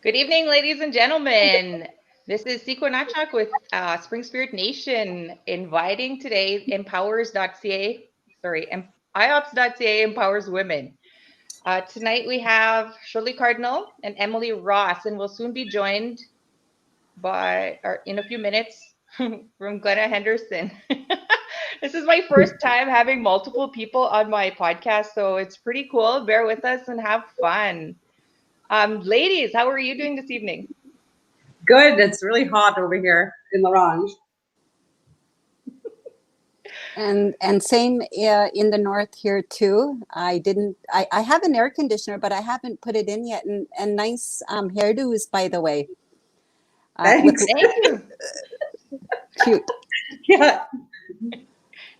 Good evening, ladies and gentlemen. This is Sekwun with Spring Spirit Nation inviting today empowers.ca, iopps.ca empowers women. Tonight we have Shirley Cardinal and Emily Ross, and we'll soon be joined by, or in a few minutes, from Glenna Henderson. This is my first time having multiple people on my podcast, so it's pretty cool. Bear with us and have fun. Ladies, how are you doing this evening? Good. It's really hot over here in Larange. And same in the north here too. I have an air conditioner, but I haven't put it in yet. And nice hairdos, by the way. Thanks. Thank you. Cute. Yeah.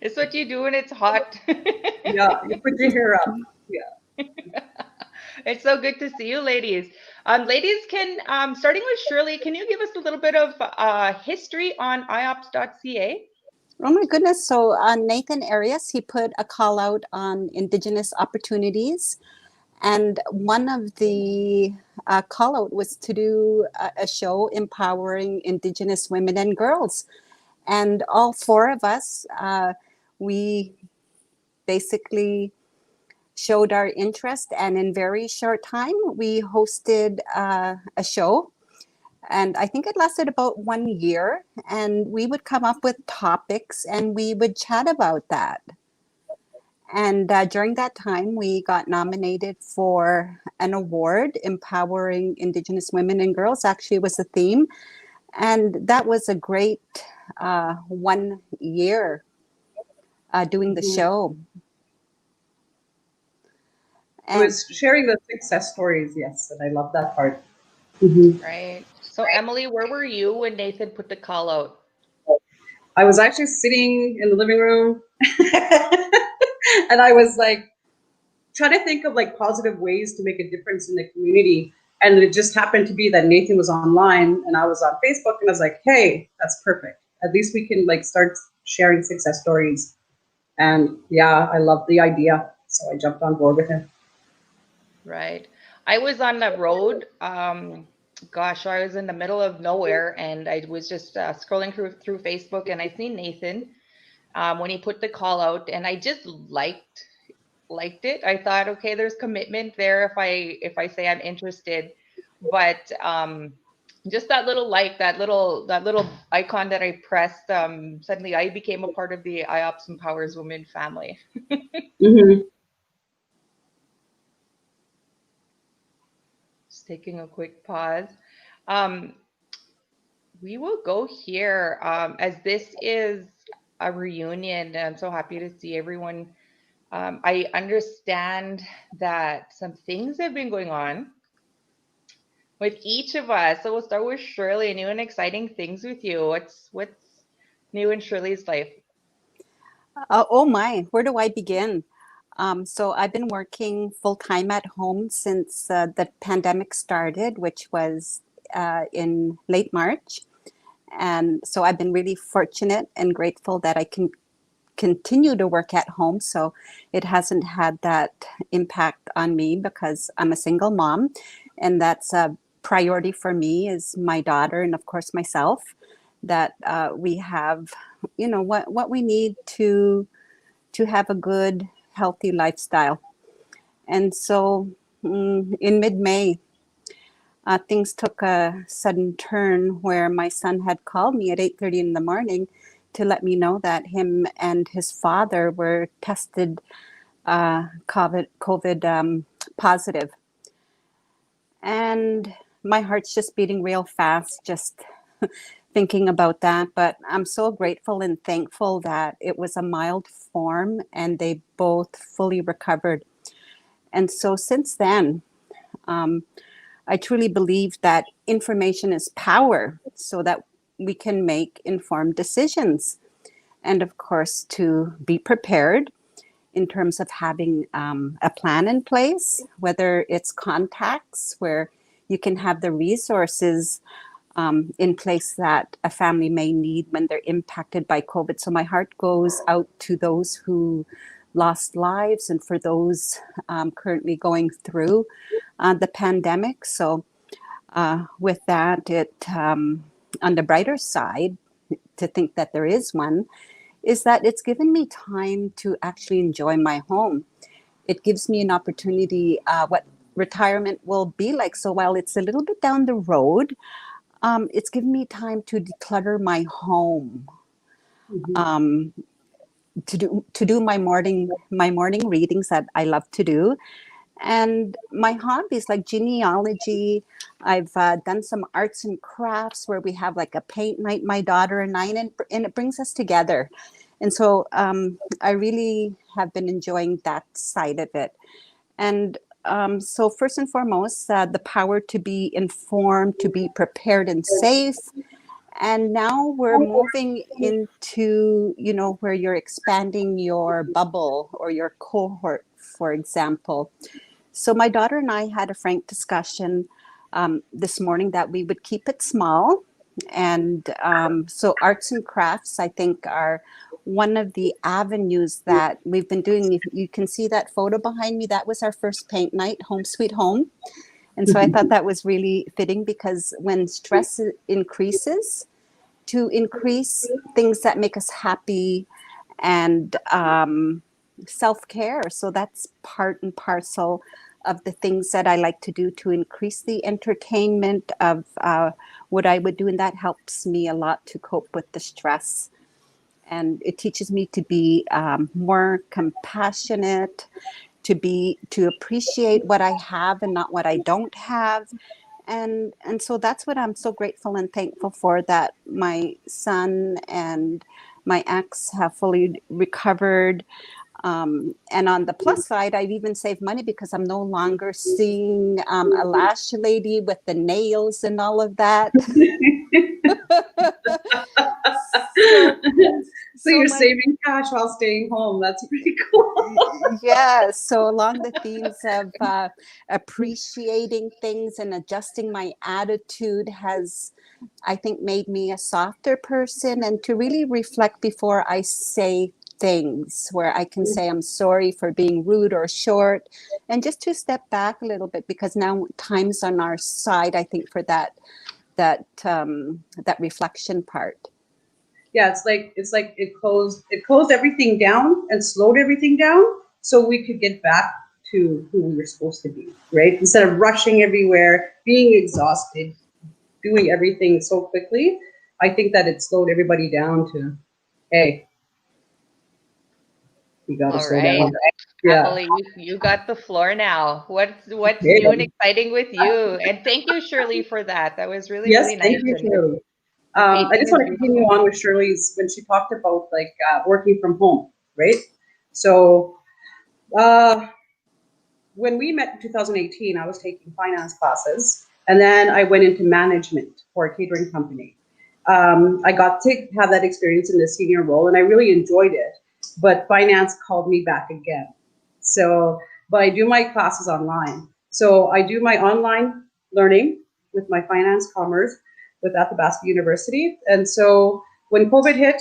It's what you do when it's hot. Yeah. You put your hair up. Yeah. It's so good to see you, ladies. Ladies, starting with Shirley, can you give us a little bit of history on iopps.ca? Oh my goodness. So Nathan Arias, he put a call out on Indigenous opportunities. And one of the call out was to do a show empowering Indigenous women and girls. And all four of us, we basically showed our interest, and in very short time we hosted a show, and I think it lasted about 1 year, and we would come up with topics and we would chat about that. And during that time we got nominated for an award. Empowering Indigenous women and girls actually was the theme, and that was a great 1 year doing the show. It was sharing the success stories, yes, and I love that part. Right. So, Emily, where were you when Nathan put the call out? I was actually sitting in the living room and I was like trying to think of like positive ways to make a difference in the community. And it just happened to be that Nathan was online and I was on Facebook, and I was like, hey, that's perfect. At least we can like start sharing success stories. And yeah, I love the idea. So I jumped on board with him. Right. I was on the road. I was in the middle of nowhere, and I was just scrolling through Facebook, and I seen Nathan when he put the call out, and I just liked it. I thought, okay, there's commitment there if I say I'm interested, but just that little that little icon that I pressed, suddenly I became a part of the IOPS Empowers Women family. Just taking a quick pause. Um, we will go here as this is a reunion. I'm so happy to see everyone. I understand that some things have been going on with each of us. So we'll start with Shirley. New and exciting things with you. What's new in Shirley's life? Oh my, where do I begin? So I've been working full time at home since the pandemic started, which was in late March. And so I've been really fortunate and grateful that I can continue to work at home. So it hasn't had that impact on me because I'm a single mom, and that's a priority for me is my daughter and of course myself, that we have, what we need to have a good, healthy lifestyle. And so in mid-May, things took a sudden turn where my son had called me at 8:30 in the morning to let me know that him and his father were tested COVID positive. And my heart's just beating real fast, just thinking about that. But I'm so grateful and thankful that it was a mild form and they both fully recovered. And so since then, I truly believe that information is power, so that we can make informed decisions. And of course, to be prepared in terms of having a plan in place, whether it's contacts where you can have the resources in place that a family may need when they're impacted by COVID. So my heart goes out to those who lost lives and for those currently going through the pandemic. So with that, on the brighter side, to think that there is one, is that it's given me time to actually enjoy my home. It gives me an opportunity, what retirement will be like. So while it's a little bit down the road, it's given me time to declutter my home, um, to do my morning readings that I love to do, and my hobbies like genealogy. I've done some arts and crafts where we have like a paint night, my daughter and I, and it brings us together. And so I really have been enjoying that side of it. And so first and foremost, the power to be informed, to be prepared and safe. And now we're moving into, where you're expanding your bubble or your cohort, for example. So my daughter and I had a frank discussion this morning that we would keep it small. And so arts and crafts, I think, are one of the avenues that we've been doing. You can see that photo behind me. That was our first paint night, Home Sweet Home. And so I thought that was really fitting, because when stress increases, to increase things that make us happy and self-care. So that's part and parcel of the things that I like to do to increase the entertainment of what I would do. And that helps me a lot to cope with the stress. And it teaches me to be more compassionate, to appreciate what I have and not what I don't have. And so that's what I'm so grateful and thankful for, that my son and my ex have fully recovered. And on the plus side, I've even saved money because I'm no longer seeing a lash lady with the nails and all of that. So you're saving cash while staying home. That's pretty cool. Yeah. So along the themes of appreciating things and adjusting my attitude has, I think, made me a softer person, and to really reflect before I say things, where I can say I'm sorry for being rude or short, and just to step back a little bit, because now time's on our side, I think, for that reflection part. Yeah, it closed everything down and slowed everything down so we could get back to who we were supposed to be, right? Instead of rushing everywhere, being exhausted, doing everything so quickly, I think that it slowed everybody down to, hey, you got to slow down. Yeah. Emily, you got the floor now. What's Okay. new and exciting with you? And thank you, Shirley, for that. That was really, Yes, really nice. thank you, And Shirley. the I painting just is want to continue beautiful. on with Shirley's when she talked about working from home, right? So when we met in 2018, I was taking finance classes, and then I went into management for a catering company. I got to have that experience in the senior role, and I really enjoyed it. But finance called me back again. So, but I do my classes online. So I do my online learning with my finance commerce with Athabasca University. And so when COVID hit,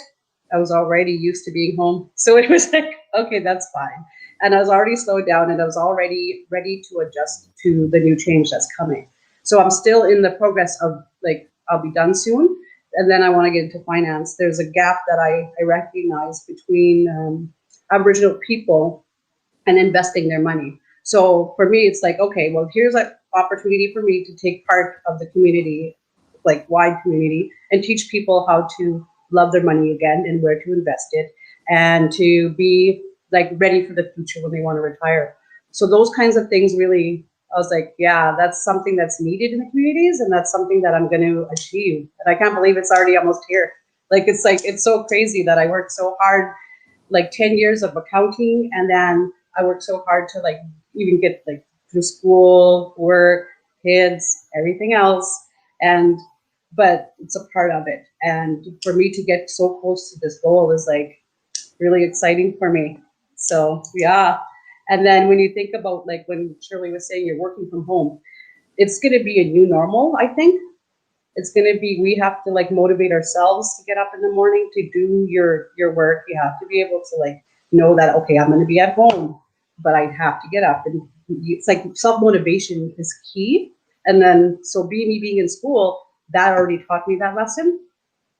I was already used to being home. So it was like, okay, that's fine. And I was already slowed down, and I was already ready to adjust to the new change that's coming. So I'm still in the progress of I'll be done soon. And then I want to get into finance. There's a gap that I recognize between Aboriginal people and investing their money. So for me, it's like, okay, well, here's an opportunity for me to take part of the community, like wide community, and teach people how to love their money again and where to invest it, and to be ready for the future when they want to retire. So those kinds of things really, I was like, yeah, that's something that's needed in the communities, and that's something that I'm going to achieve. And I can't believe it's already almost here. It's so crazy that I worked so hard, 10 years of accounting, and then I worked so hard to even get through school, work, kids, everything else. But it's a part of it. And for me to get so close to this goal is really exciting for me. So yeah. And then when you think about when Shirley was saying you're working from home, it's going to be a new normal, I think. It's going to be, we have to motivate ourselves to get up in the morning to do your work. You have to be able to know that, okay, I'm going to be at home, but I have to get up. And it's self-motivation is key. And then, so me being in school, that already taught me that lesson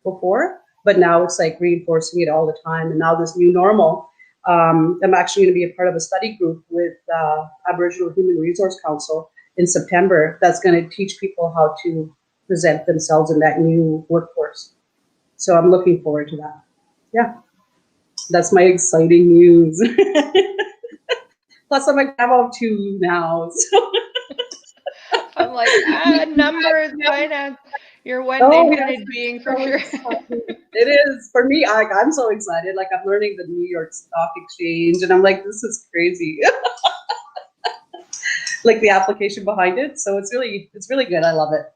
before, but now it's like reinforcing it all the time. And now this new normal, I'm actually going to be a part of a study group with Aboriginal Human Resource Council in September that's going to teach people how to present themselves in that new workforce. So I'm looking forward to that. Yeah, that's my exciting news. Plus, I'm a grandma of two now. So. I'm like, numbers, finance. You're one Oh, infinite yes, being for so sure. exciting. It is for me. I'm so excited. Like I'm learning the New York Stock Exchange, and I'm like, this is crazy. Like the application behind it. So it's really good. I love it.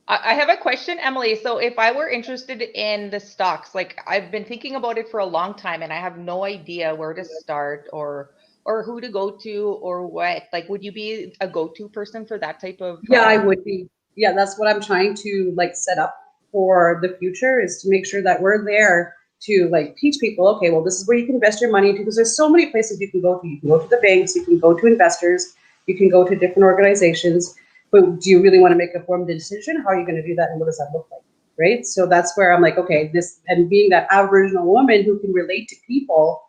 I have a question, Emily. So if I were interested in the stocks, like I've been thinking about it for a long time and I have no idea where to start or who to go to or what. Like, would you be a go-to person for that type of Yeah, I would be. Yeah, that's what I'm trying to like set up for the future is to make sure that we're there to like teach people, okay, well, this is where you can invest your money to, because there's so many places you can go to. You can go to the banks, you can go to investors, you can go to different organizations, but do you really want to make a formed decision? How are you going to do that and what does that look like? Right? So that's where I'm like, okay, this, and being that Aboriginal woman who can relate to people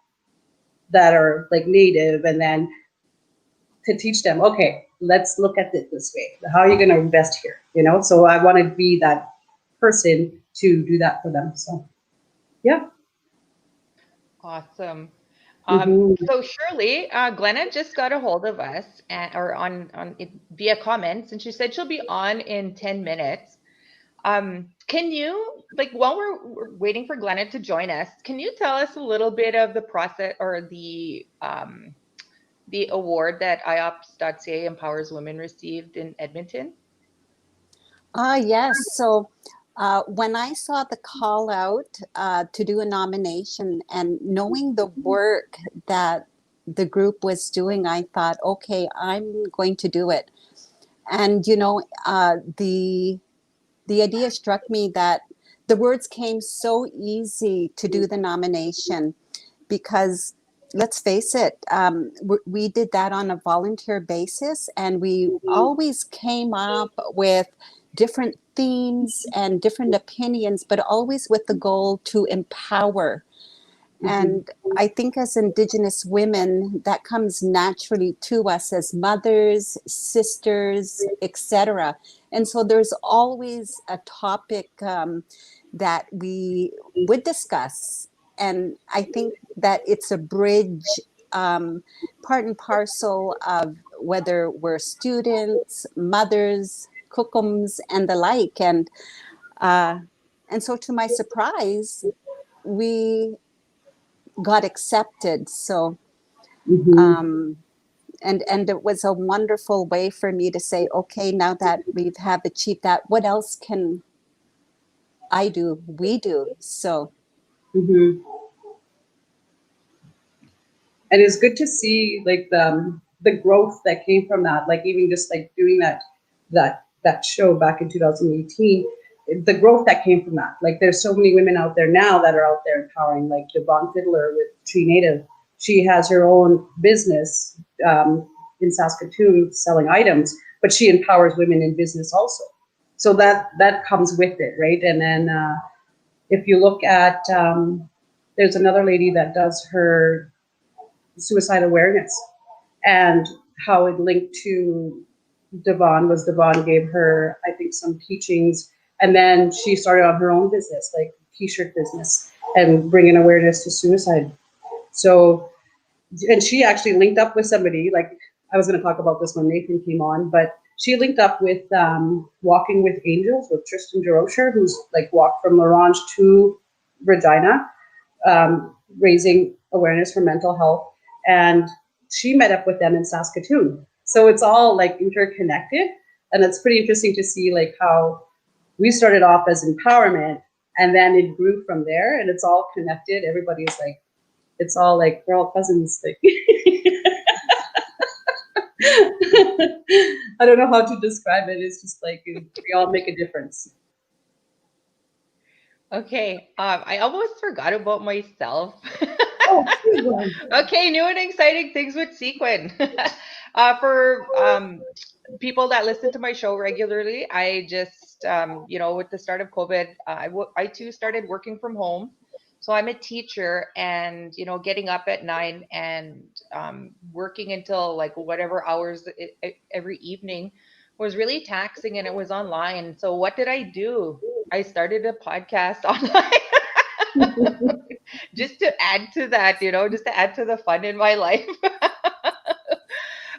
that are like native, and then to teach them, okay, let's look at it this way. How are you going to invest here? You know, so I want to be that person to do that for them. So, yeah. Awesome. Mm-hmm. So Shirley, Glenna just got a hold of us or on it via comments, and she said she'll be on in 10 minutes. Can you, like, while we're waiting for Glenna to join us, can you tell us a little bit of the process or the award that iopps.ca Empowers Women received in Edmonton? Yes. So when I saw the call out to do a nomination and knowing the work that the group was doing, I thought, okay, I'm going to do it. And, the idea struck me that the words came so easy to do the nomination because let's face it, we did that on a volunteer basis, and we always came up with different themes and different opinions, but always with the goal to empower. Mm-hmm. And I think as Indigenous women, that comes naturally to us as mothers, sisters, etc. And so there's always a topic that we would discuss. And I think that it's a bridge, part and parcel of whether we're students, mothers, cookums, and the like. Uh, and so to my surprise, we got accepted. So, Mm-hmm. um, and it was a wonderful way for me to say, okay, now that we have achieved that, what else can I do? We do. So, Mm-hmm. And it's good to see like the growth that came from that. Like even just like doing that show back in 2018, the growth that came from that. Like there's so many women out there now that are out there empowering. Like Devon Fiddler with Tree Native, she has her own business in Saskatoon selling items, but she empowers women in business also. So that comes with it, right? And then if you look at there's another lady that does her suicide awareness, and how it linked to Devon was Devon gave her, I think, some teachings, and then she started on her own business, like t-shirt business, and bringing awareness to suicide. So, and she actually linked up with somebody, like I was going to talk about this when Nathan came on, but she linked up with Walking with Angels with Tristan Jerosher, who's like walked from Larange to Regina, raising awareness for mental health. And she met up with them in Saskatoon. So it's all like interconnected. And it's pretty interesting to see like how we started off as empowerment and then it grew from there, and it's all connected. Everybody's like, it's all like, we're all cousins. Like, I don't know how to describe it. It's just like we all make a difference. Okay, I almost forgot about myself. Oh, please go on. Okay, new and exciting things with Sekwun. For people that listen to my show regularly, I just, with the start of COVID, I too started working from home. So I'm a teacher, and getting up at 9 and working until like whatever hours every evening was really taxing, and it was online. So what did I do? I started a podcast online just to add to that, just to add to the fun in my life.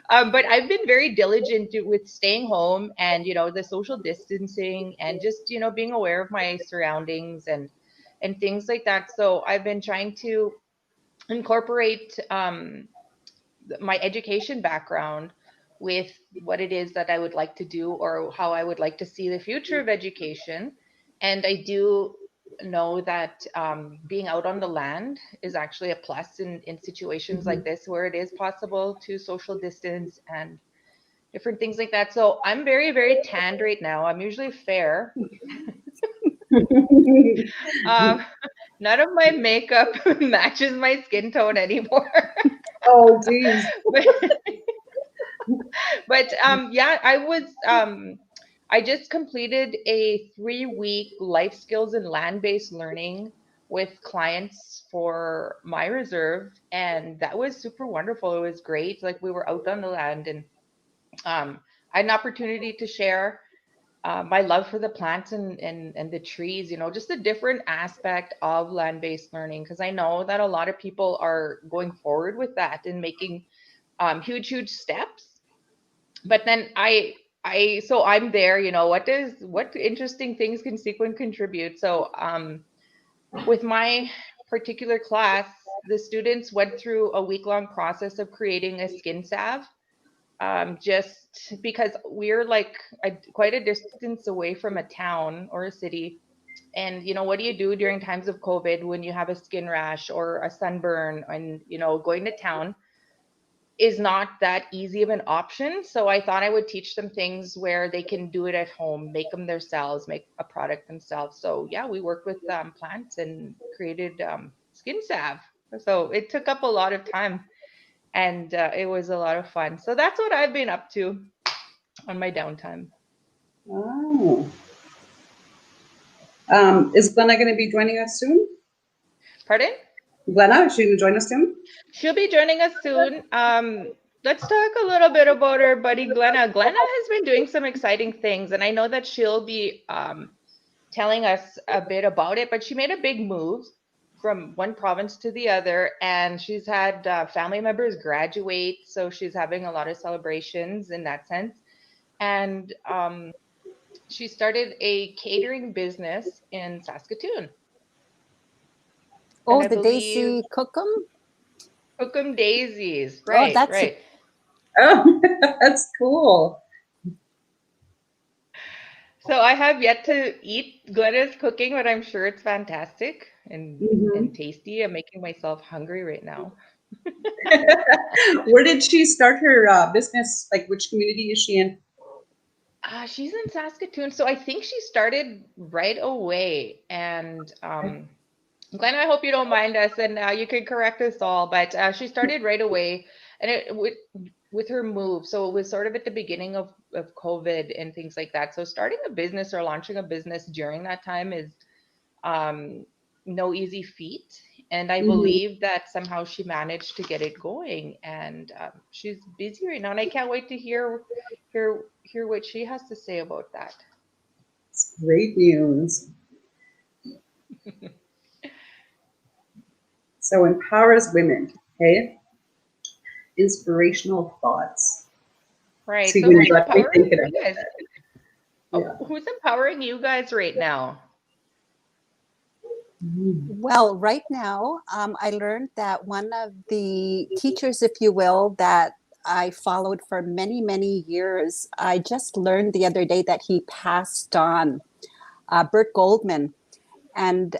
But I've been very diligent with staying home, and the social distancing, and just being aware of my surroundings and things like that. So I've been trying to incorporate my education background with what it is that I would like to do, or how I would like to see the future of education. And I do know that being out on the land is actually a plus in situations like this, where it is possible to social distance and different things like that. So I'm very, very tanned right now. I'm usually fair. Um, None of my makeup matches my skin tone anymore. Oh, geez. But yeah, I just completed a 3-week life skills and land-based learning with clients for my reserve, and that was super wonderful. It was great. Like, we were out on the land, and I had an opportunity to share my love for the plants and the trees, just a different aspect of land-based learning, because I know that a lot of people are going forward with that and making huge steps. But then so I'm there, what interesting things can Sekwun contribute? So with my particular class, the students went through a week-long process of creating a skin salve, just because we're like quite a distance away from a town or a city. And what do you do during times of COVID when you have a skin rash or a sunburn? And going to town is not that easy of an option. So I thought I would teach them things where they can do it at home, make them themselves, make a product themselves. So yeah, we worked with plants and created skin salve. So it took up a lot of time, and it was a lot of fun. So that's what I've been up to on my downtime. Oh. Is Glenna going to be joining us soon? Pardon? Glenna, is she going to join us soon? She'll be joining us soon. Let's talk a little bit about our buddy Glenna. Glenna has been doing some exciting things, and I know that she'll be telling us a bit about it. But she made a big move from one province to the other, and she's had family members graduate, so she's having a lot of celebrations in that sense. And she started a catering business in Saskatoon. Oh, And I the believe Daisy Cookum? Cookum Daisies. Oh, Right, that's right. Oh, that's cool. So I have yet to eat Glenna's cooking, but I'm sure it's fantastic and tasty. I'm making myself hungry right now. Where did she start her business? Like, which community is she in? She's in Saskatoon, so I think she started right away. And Glenna, I hope you don't mind us, and you can correct us all. But she started right away, and with her move. So it was sort of at the beginning of COVID and things like that. So starting a business or launching a business during that time is no easy feat. And I believe that somehow she managed to get it going, and she's busy right now. And I can't wait to hear what she has to say about that. It's great news. So empowers women, okay? Inspirational thoughts. Right. See, So when who's you got me empowering thinking of you it. guys? Yeah. Who's empowering you guys right now? Well, right now, I learned that one of the teachers, if you will, that I followed for many years, I just learned the other day that he passed on, Bert Goldman. And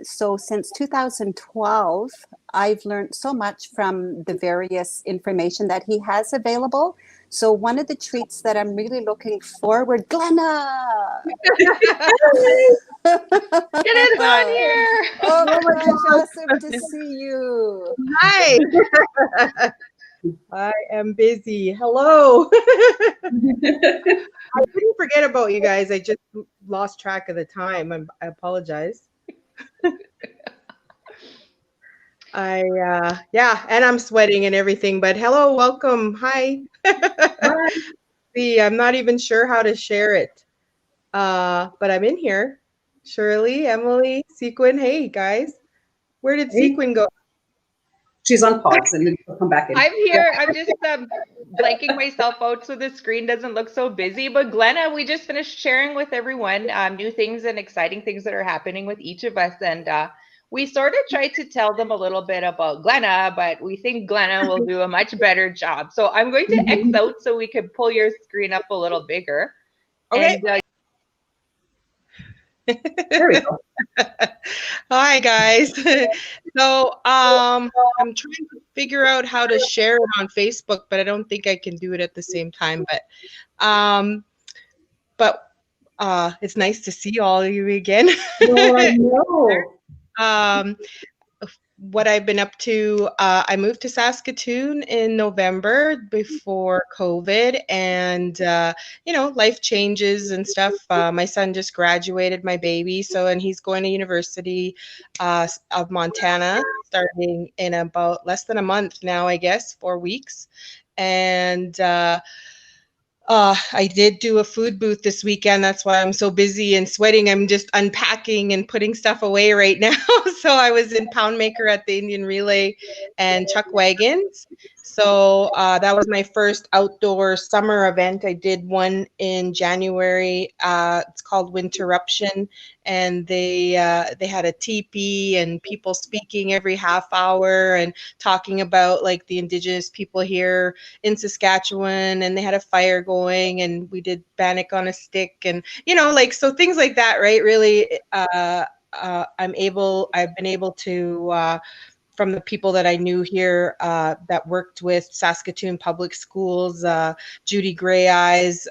so since 2012, I've learned so much from the various information that he has available. So one of the treats that I'm really looking forward, Glenna! Get it on here! Oh my gosh, awesome to see you. Hi. I am busy. Hello. I didn't forget about you guys. I just lost track of the time. I apologize. Yeah, and I'm sweating and everything, but hello, welcome. Hi. Hi. See, I'm not even sure how to share it. But I'm in here. Shirley, Emily, Sekwun. Hey guys. Where did Hey. Sekwun go? She's on pause and then she'll come back in. I'm here. I'm just blanking myself out so the screen doesn't look so busy. But Glenna, we just finished sharing with everyone new things and exciting things that are happening with each of us. And we sort of tried to tell them a little bit about Glenna, but we think Glenna will do a much better job. So I'm going to X out so we can pull your screen up a little bigger. Okay. And, There we go. Hi guys. So I'm trying to figure out how to share it on Facebook, but I don't think I can do it at the same time. But it's nice to see all of you again. Well, I know. What I've been up to, I moved to Saskatoon in November before COVID, and life changes and stuff. My son just graduated, my baby, and he's going to University of Montana starting in about less than a month now, I guess, 4 weeks. And I did do a food booth this weekend. That's why I'm so busy and sweating. I'm just unpacking and putting stuff away right now. So I was in Pound Maker at the Indian Relay and Chuck Wagons. So that was my first outdoor summer event. I did one in January. It's called Winterruption, and they had a teepee and people speaking every half hour and talking about like the Indigenous people here in Saskatchewan, and they had a fire going, and we did bannock on a stick, and so things like that, right? Really, I've been able to from the people that I knew here that worked with Saskatoon Public Schools, Judy Gray Eyes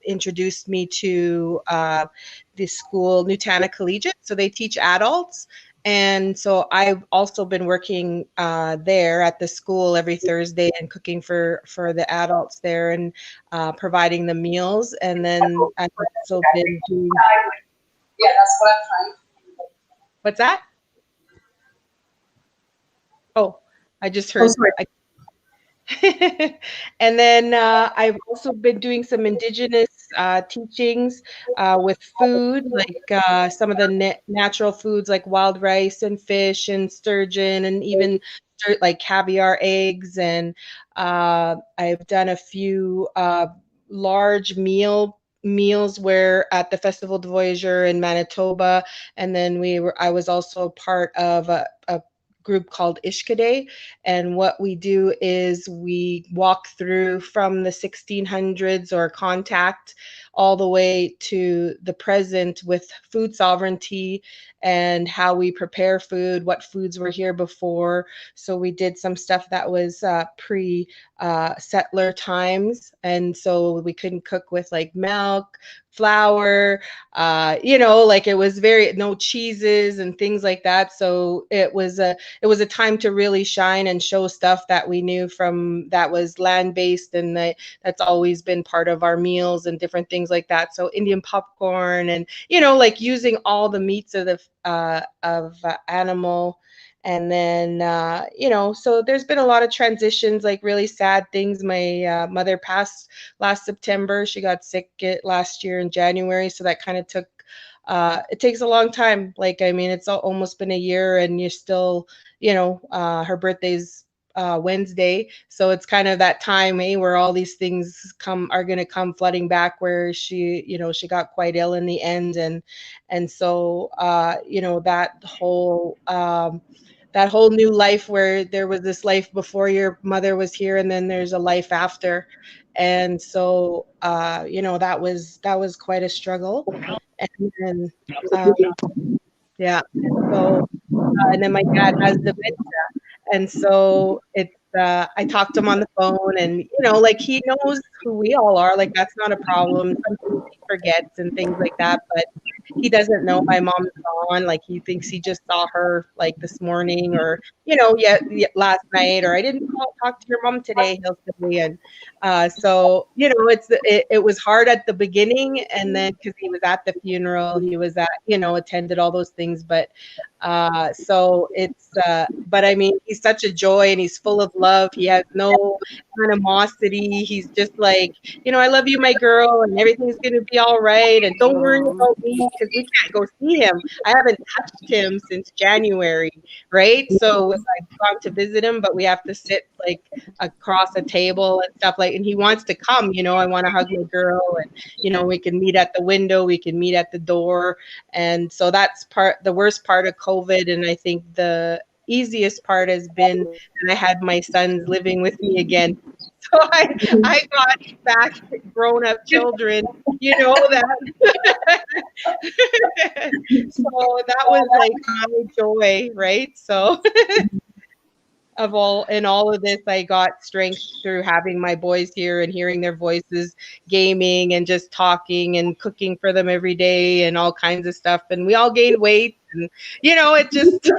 introduced me to the school Nutana Collegiate. So they teach adults. And so I've also been working there at the school every Thursday and cooking for the adults there and providing them meals. And then I've also been doing. Yeah, that's what I'm trying. What's that? Oh, I just heard. And then I've also been doing some Indigenous teachings with food, like some of the natural foods like wild rice and fish and sturgeon and even like caviar eggs. And I've done a few large meals where at the Festival de Voyageur in Manitoba. And then I was also part of a group called Ishkade, and what we do is we walk through from the 1600s or contact all the way to the present with food sovereignty and how we prepare food, what foods were here before. So we did some stuff that was pre-settler times, and so we couldn't cook with like milk, flour, like it was no cheeses and things like that. So it was a time to really shine and show stuff that we knew from that was land-based, and that's always been part of our meals and different things like that. So Indian popcorn and like using all the meats of the animal. And then so there's been a lot of transitions, like really sad things. My mother passed last September. She got sick last year in January, so that kind of took it takes a long time. Like, I mean, it's almost been a year and you're still, her birthday's Wednesday. So it's kind of that time, where all these things are going to come flooding back, where she got quite ill in the end. And so, that whole new life, where there was this life before your mother was here and then there's a life after. And so, that was quite a struggle. And then, yeah. So, and then my dad has dementia, and so it's. I talked to him on the phone, and like he knows who we all are. Like that's not a problem. Sometimes he forgets and things like that, but he doesn't know my mom's gone. Like he thinks he just saw her like this morning, or last night, or I didn't talk to your mom today. He'll say, and so it was hard at the beginning, and then because he was at the funeral, he was at attended all those things, but so it's but I mean, he's such a joy, and he's full of love. He has no animosity. He's just like, I love you, my girl, and everything's gonna be all right, and don't worry about me, because we can't go see him. I haven't touched him since January, right? So I've gone to visit him, but we have to sit like across a table and stuff, like, and he wants to come. I want to hug my girl, and we can meet at the window, we can meet at the door. And so that's the worst part of COVID. And I think the easiest part has been that I had my sons living with me again. So I got back grown-up children, that. So that was like my joy, right? So all of this, I got strength through having my boys here and hearing their voices, gaming and just talking and cooking for them every day and all kinds of stuff. And we all gained weight, and it just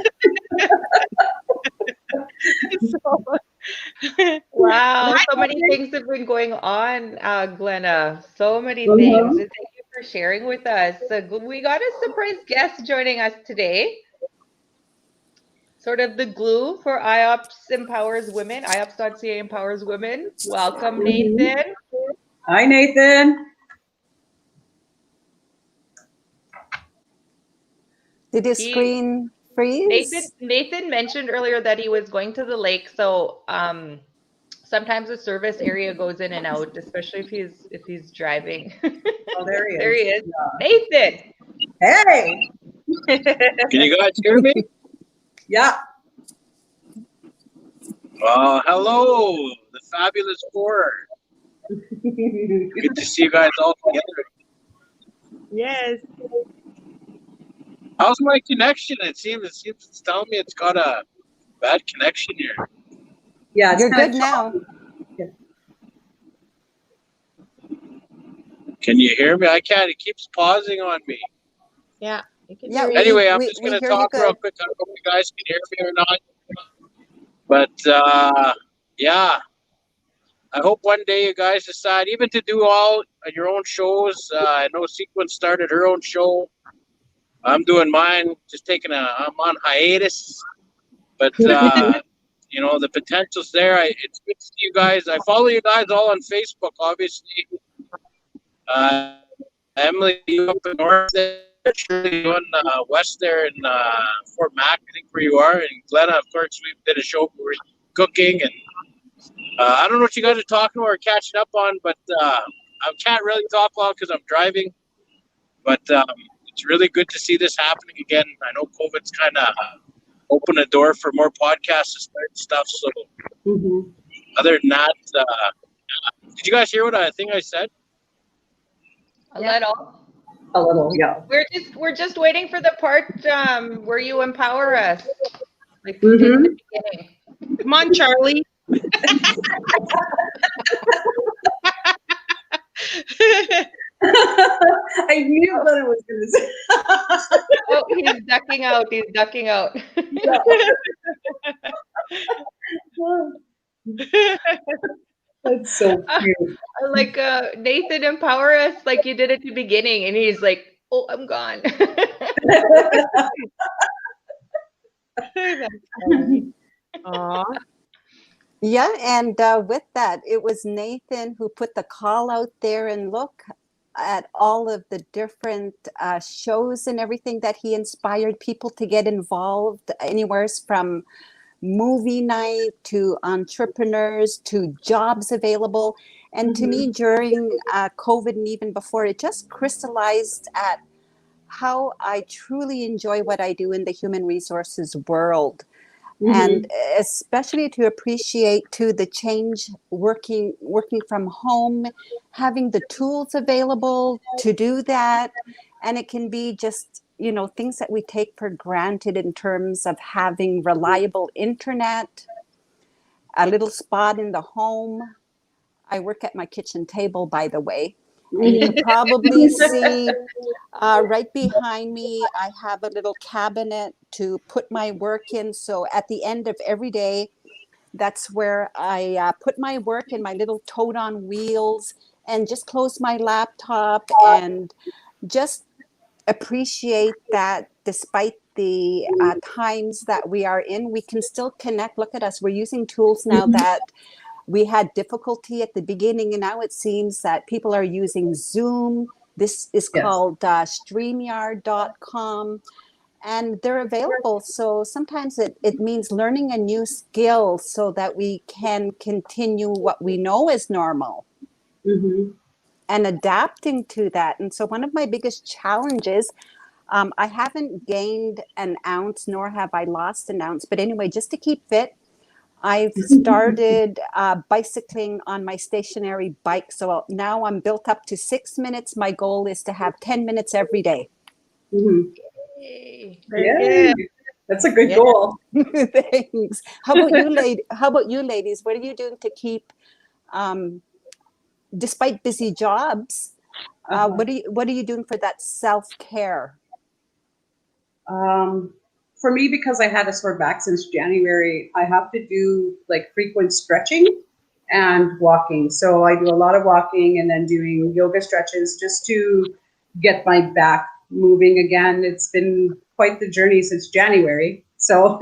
Wow, so many things have been going on, Glenna. So many things. And thank you for sharing with us. We got a surprise guest joining us today. Sort of the glue for IOPS empowers women. iopps.ca empowers women. Welcome, Nathan. Hi, Nathan. Did his screen freeze? Nathan mentioned earlier that he was going to the lake, so sometimes the service area goes in and out, especially if he's driving. Oh, there he is. There he is. Yeah. Nathan. Hey. Can you guys hear me? Yeah. Well, hello, the fabulous four. Good to see you guys all together. Yes. How's my connection? It seems it's telling me it's got a bad connection here. Yeah, it's You're good now. Yeah. Can you hear me? I can't. It keeps pausing on me. Yeah. You can Yeah. Anyway, I'm just going to talk real quick. I don't know if you guys can hear me or not. But, yeah. I hope one day you guys decide even to do all your own shows. I know Sekwun started her own show. I'm doing mine, just I'm on hiatus. But, the potential's there. It's good to see you guys. I follow you guys all on Facebook, obviously. Emily, you up in north there. Shirley, you in west there in Fort Mac, I think where you are. And Glenna, of course, we did a show where we're cooking. And I don't know what you guys are talking or catching up on, but I can't really talk loud because I'm driving. But it's really good to see this happening again. I know COVID's kind of opened a door for more podcasts to start and stuff. So other than that, did you guys hear what I think I said? A little. A little, yeah. We're just waiting for the part where you empower us. Like we did in the beginning. Come on, Charlie. I knew what I was going to say. Oh, he's ducking out. He's ducking out. That's so cute. Like Nathan, empower us like you did at the beginning, and he's like, "Oh, I'm gone." That's funny. Aww. Yeah, and with that, it was Nathan who put the call out there, and look at all of the different shows and everything that he inspired people to get involved, anywhere from movie night to entrepreneurs to jobs available. And to me, during COVID and even before, it just crystallized at how I truly enjoy what I do in the human resources world. And especially to appreciate too the change, working from home, having the tools available to do that. And it can be just, things that we take for granted in terms of having reliable internet, a little spot in the home. I work at my kitchen table, by the way. And you probably see right behind me, I have a little cabinet to put my work in. So at the end of every day, that's where I put my work in my little tote on wheels and just close my laptop and just appreciate that despite the times that we are in, we can still connect. Look at us. We're using tools now that we had difficulty at the beginning, and now it seems that people are using Zoom. This is Yes. called StreamYard.com, and they're available. So sometimes it means learning a new skill so that we can continue what we know is normal Mm-hmm. and adapting to that. And so one of my biggest challenges, I haven't gained an ounce, nor have I lost an ounce. But anyway, just to keep fit, I've started bicycling on my stationary bike. So now I'm built up to 6 minutes. My goal is to have 10 minutes every day. Mm-hmm. Yay. Yeah, that's a good Yeah. goal. Thanks. How about you, ladies? What are you doing to keep, despite busy jobs? What are you doing for that self-care? Um, for me, because I had a sore back since January, I have to do like frequent stretching and walking. So I do a lot of walking and then doing yoga stretches just to get my back moving again. It's been quite the journey since January. So,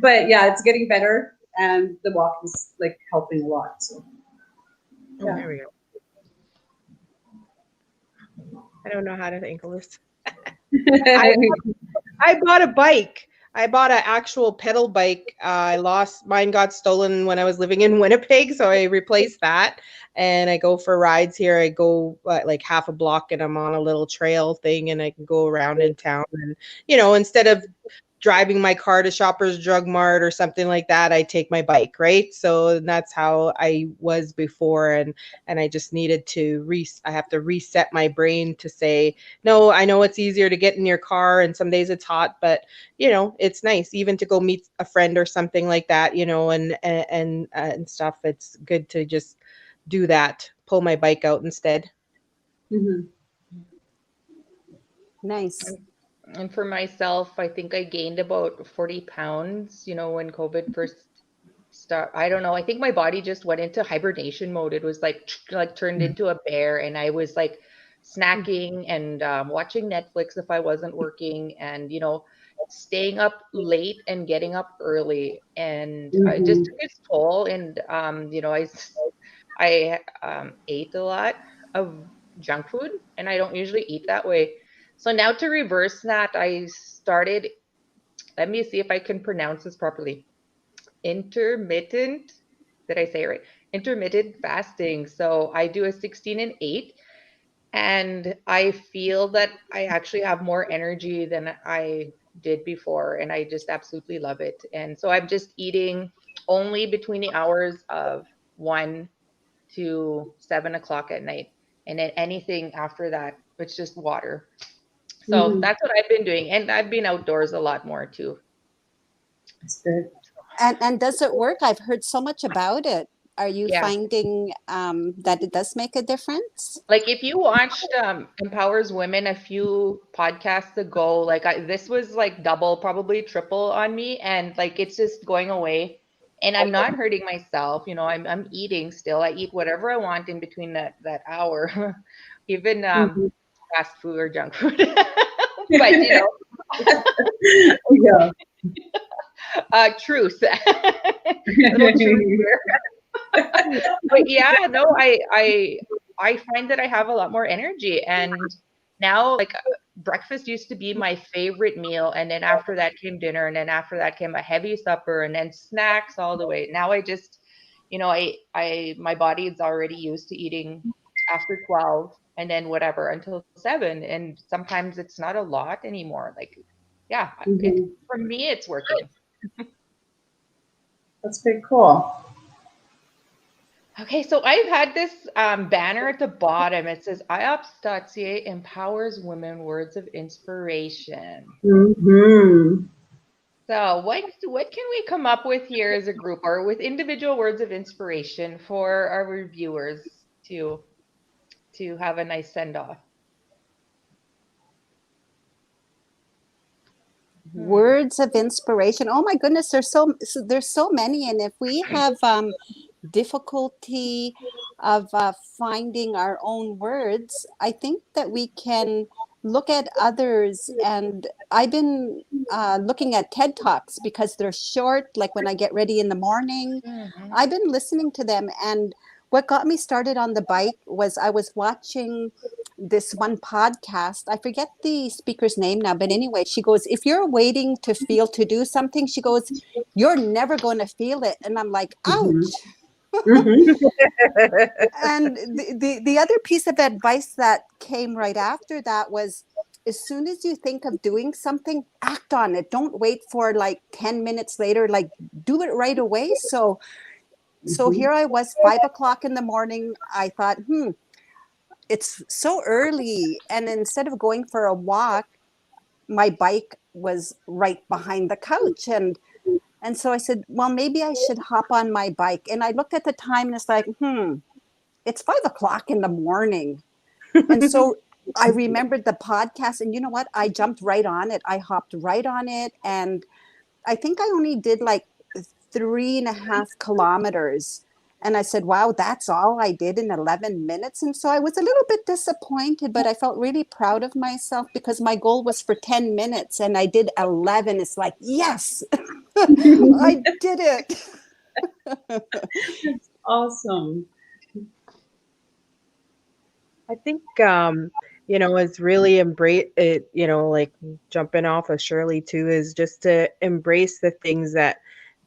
but yeah, it's getting better and the walk is like helping a lot. So, yeah. There we go. I don't know how to ankle this. I bought a bike. I bought an actual pedal bike. I lost mine, got stolen when I was living in Winnipeg, so I replaced that. And I go for rides here. I go like half a block, and I'm on a little trail thing, and I can go around in town. And instead of driving my car to Shoppers Drug Mart or something like that, I take my bike, right? So that's how I was before, and I just needed to I have to reset my brain to say, no, I know it's easier to get in your car, and some days it's hot, but it's nice even to go meet a friend or something like that, and stuff. It's good to just do that, pull my bike out instead. Mhm. Nice. And for myself, I think I gained about 40 pounds, when COVID first started. I don't know. I think my body just went into hibernation mode. It was like turned into a bear, and I was like snacking and watching Netflix if I wasn't working, and staying up late and getting up early, and it just Mhm. took its toll. And I ate a lot of junk food, and I don't usually eat that way. So now to reverse that, I started, let me see if I can pronounce this properly. Intermittent, did I say it right? Intermittent fasting. So I do a 16 and 8, and I feel that I actually have more energy than I did before, and I just absolutely love it. And so I'm just eating only between the hours of 1 to 7 o'clock at night. And then anything after that, it's just water. So Mhm. that's what I've been doing. And I've been outdoors a lot more too. That's good. And does it work? I've heard so much about it. Are you Yeah. finding that it does make a difference? Like if you watched Empowers Women a few podcasts ago, like this was like double, probably triple on me. And like it's just going away. And I'm not hurting myself. I'm eating still. I eat whatever I want in between that hour. Even Mhm. fast food or junk food. But Yeah. truth. Little truth here. But yeah, no, I find that I have a lot more energy, and now like breakfast used to be my favorite meal, and then after that came dinner, and then after that came a heavy supper, and then snacks all the way. Now I just, I my body is already used to eating after 12 and then whatever until 7, and sometimes it's not a lot anymore. Like, yeah, Mhm. for me it's working. That's pretty cool. Okay, so I've had this banner at the bottom. It says iopps.ca empowers women words of inspiration. Mhm. So what can we come up with here as a group or with individual words of inspiration for our reviewers to to have a nice send off? Words of inspiration. Oh my goodness, there's so many, and if we have difficulty of finding our own words, I think that we can look at others. And I've been looking at TED Talks because they're short, like when I get ready in the morning. Mm-hmm. I've been listening to them, and what got me started on the bike was I was watching this one podcast. I forget the speaker's name now, but anyway, she goes, if you're waiting to feel to do something, she goes, you're never going to feel it. And I'm like, Mhm. ouch. Mhm. And the other piece of advice that came right after that was, as soon as you think of doing something, act on it. Don't wait for like 10 minutes later, like do it right away. So here I was, 5 o'clock in the morning. I thought, it's so early. And instead of going for a walk, my bike was right behind the couch. And so I said, well, maybe I should hop on my bike. And I looked at the time and it's like, it's 5 o'clock in the morning. And so I remembered the podcast, and you know what? I jumped right on it. I hopped right on it. And I think I only did like 3.5 kilometers. And I said, wow, that's all I did in 11 minutes. And so I was a little bit disappointed, but I felt really proud of myself because my goal was for 10 minutes and I did 11. It's like, yes, I did it. Awesome. I think it's really embrace it, like jumping off of Shirley too, is just to embrace the things that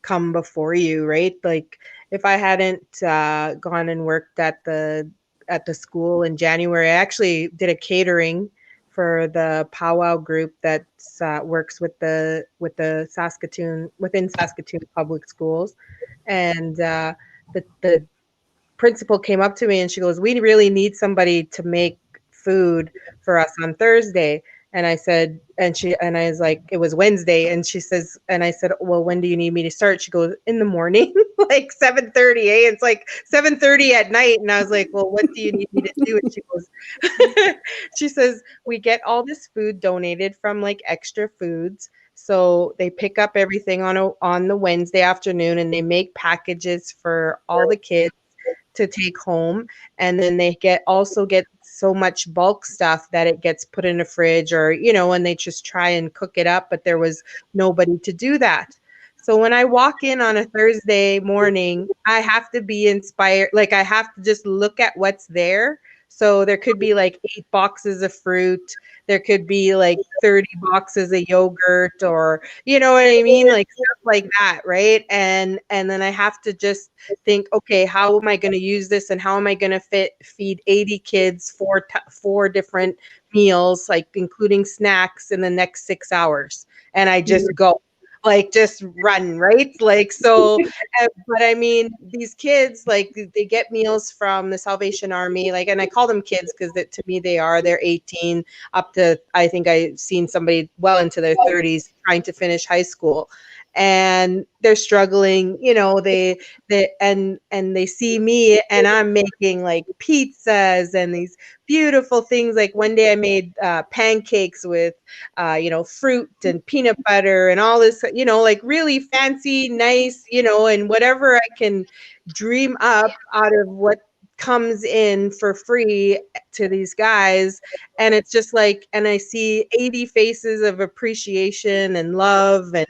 come before you, right? Like if I hadn't gone and worked at the school in January, I actually did a catering for the powwow group that works with the Saskatoon, within Saskatoon public schools, and the principal came up to me and she goes, we really need somebody to make food for us on Thursday. And I said, and I was like, it was Wednesday. And she says, and I said, well, when do you need me to start? She goes, in the morning, like 7:30, eh? It's like 7:30 at night. And I was like, well, what do you need me to do? And she goes, she says, we get all this food donated from like Extra Foods. So they pick up everything on the Wednesday afternoon and they make packages for all the kids to take home, and then they also get so much bulk stuff that it gets put in a fridge, or and they just try and cook it up, but there was nobody to do that. So when I walk in on a Thursday morning, I have to be inspired. Like I have to just look at what's there. So there could be like 8 boxes of fruit. There could be like 30 boxes of yogurt, or you know what I mean? Like stuff like that, right? And then I have to just think, okay, how am I going to use this, and how am I going to feed 80 kids four different meals, like including snacks, in the next 6 hours? And I just go. Like just run, right? Like so, but I mean, these kids, like they get meals from the Salvation Army, like, and I call them kids because to me they're 18 up to, I think I've seen somebody well into their 30s trying to finish high school, and they're struggling. And they see me, and I'm making like pizzas and these beautiful things. Like one day I made pancakes with fruit and peanut butter and all this, like really fancy, nice, and whatever I can dream up out of what comes in for free to these guys. And it's just like, and I see 80 faces of appreciation and love and,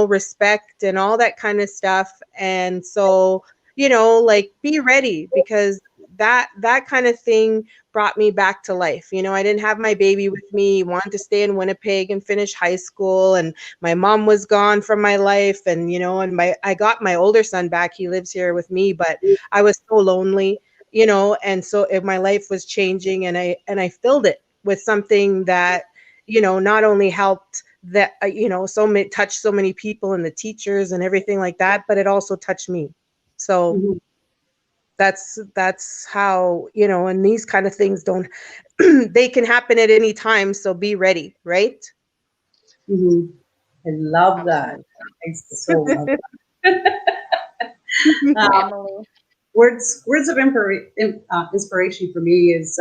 respect and all that kind of stuff. And so, like be ready, because that kind of thing brought me back to life. I didn't have my baby with me. He wanted to stay in Winnipeg and finish high school, and my mom was gone from my life. And I got my older son back. He lives here with me, but I was so lonely, and so my life was changing, and I filled it with something that not only helped that touched so many people and the teachers and everything like that, but it also touched me. So that's how, and these kind of things don't they can happen at any time, so be ready, right? I love that. I so love that. Emily. words of inspiration for me is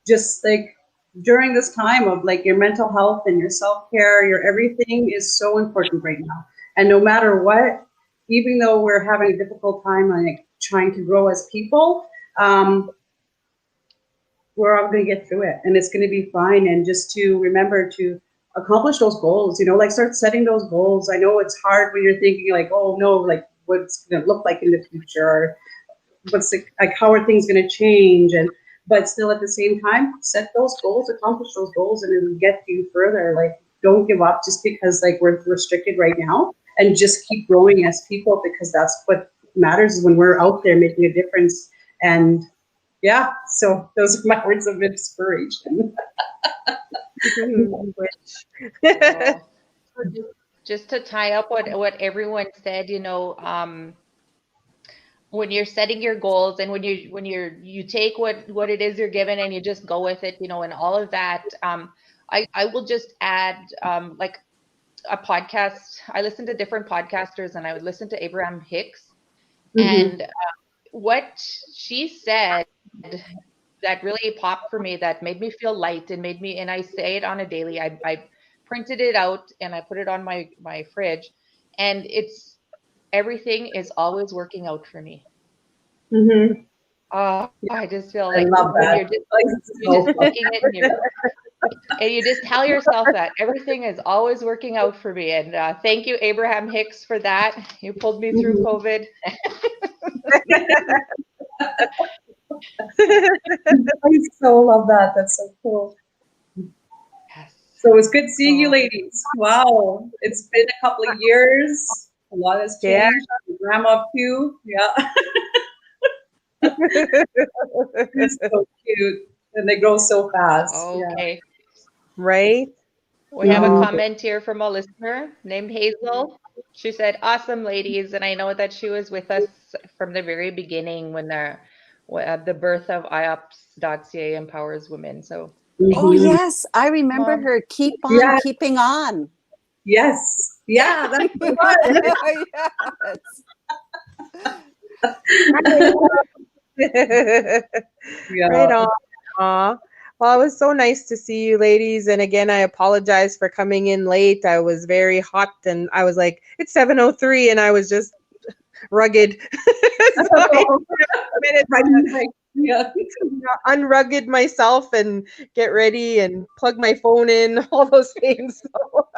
just like during this time of like your mental health and your self-care, your everything is so important right now. And no matter what, even though we're having a difficult time like trying to grow as people, we're all going to get through it and it's going to be fine. And just to remember to accomplish those goals, like start setting those goals. I know it's hard when you're thinking like, oh no, like what's going to look like in the future, or like how are things going to change, but still at the same time set those goals, accomplish those goals, and it'll get you further. Like don't give up just because like we're restricted right now, and just keep growing as people, because that's what matters, is when we're out there making a difference. And yeah, so those are my words of inspiration. Just to tie up what everyone said, when you're setting your goals and when you take what it is you're given and you just go with it, and all of that. I will just add like a podcast. I listen to different podcasters, and I would listen to Abraham Hicks, and what she said that really popped for me, that made me feel light and and I say it on a daily. I printed it out and I put it on my fridge, and it's everything is always working out for me. I just feel I like love when that. you're just thinking it, and you just tell yourself that everything is always working out for me. And thank you, Abraham Hicks, for that. You pulled me through COVID. I so love that. That's so cool. Yes. So it was good seeing you, ladies. Wow, it's been a couple of years. A lot has changed. Yeah. Grandma too. Yeah. It's so cute, and they grow so fast. Okay. Yeah. Right. We have a comment here from a listener named Hazel. She said, "Awesome, ladies," and I know that she was with us from the very beginning when the birth of iopps.ca empowers women. So, oh yes, I remember her. Keep on keeping on. Yes. Yeah, that's the one. Yes. Right on. Aww. Well, it was so nice to see you, ladies. And again, I apologize for coming in late. I was very hot, and I was like, it's 7:03, and I was just rugged. Unrugged myself and get ready and plug my phone in, all those things. So,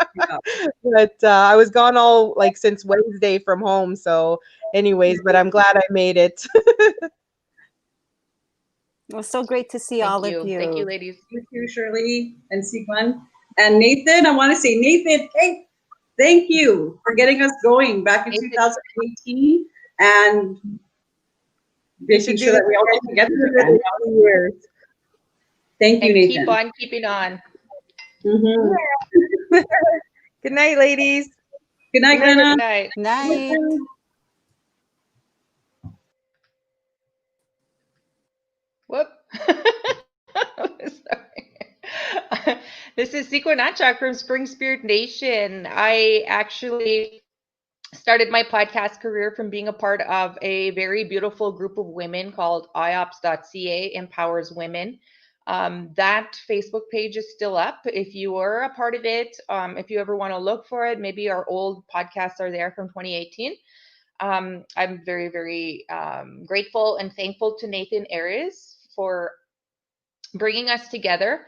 but I was gone all like since Wednesday from home. So, anyways, but I'm glad I made it. It was so great to see all of you. Thank you, ladies. Thank you, Shirley and Sekwun. And Nathan, I want to say, Nathan, hey, thank you for getting us going back in 2018 and making sure that we all get together again. Thank you, Nathan. Keep on keeping on. Good night, ladies. Good night, Glenna. Good night. Night. Whoop. Sorry. This is Sekwun from Spring Spirit Nation. I actually started my podcast career from being a part of a very beautiful group of women called iopps.ca empowers women. That Facebook page is still up. If you were a part of it, if you ever want to look for it, maybe our old podcasts are there from 2018. I'm very, very grateful and thankful to Nathan Aries for bringing us together.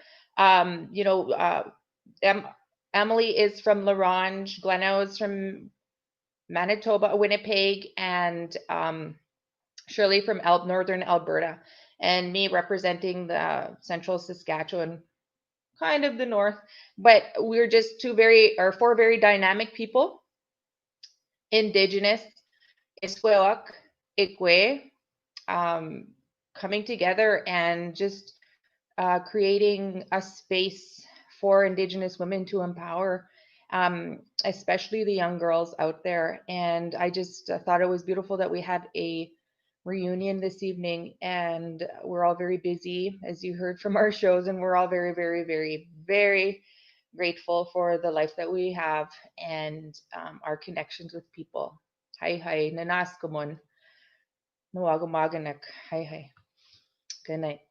Emily is from La Ronge, Glenna is from Manitoba, Winnipeg, and Shirley from Northern Alberta, and me representing the Central Saskatchewan, kind of the North. But we're just four very dynamic people, Indigenous, Iskwewak, Ikwe, coming together and just creating a space for Indigenous women to empower, especially the young girls out there. And I just thought it was beautiful that we had a reunion this evening, and we're all very busy, as you heard from our shows, and we're all very, very, very, very grateful for the life that we have and our connections with people. Hi, nanaskamon. Nawagumaganak. Hi, hi. Good night.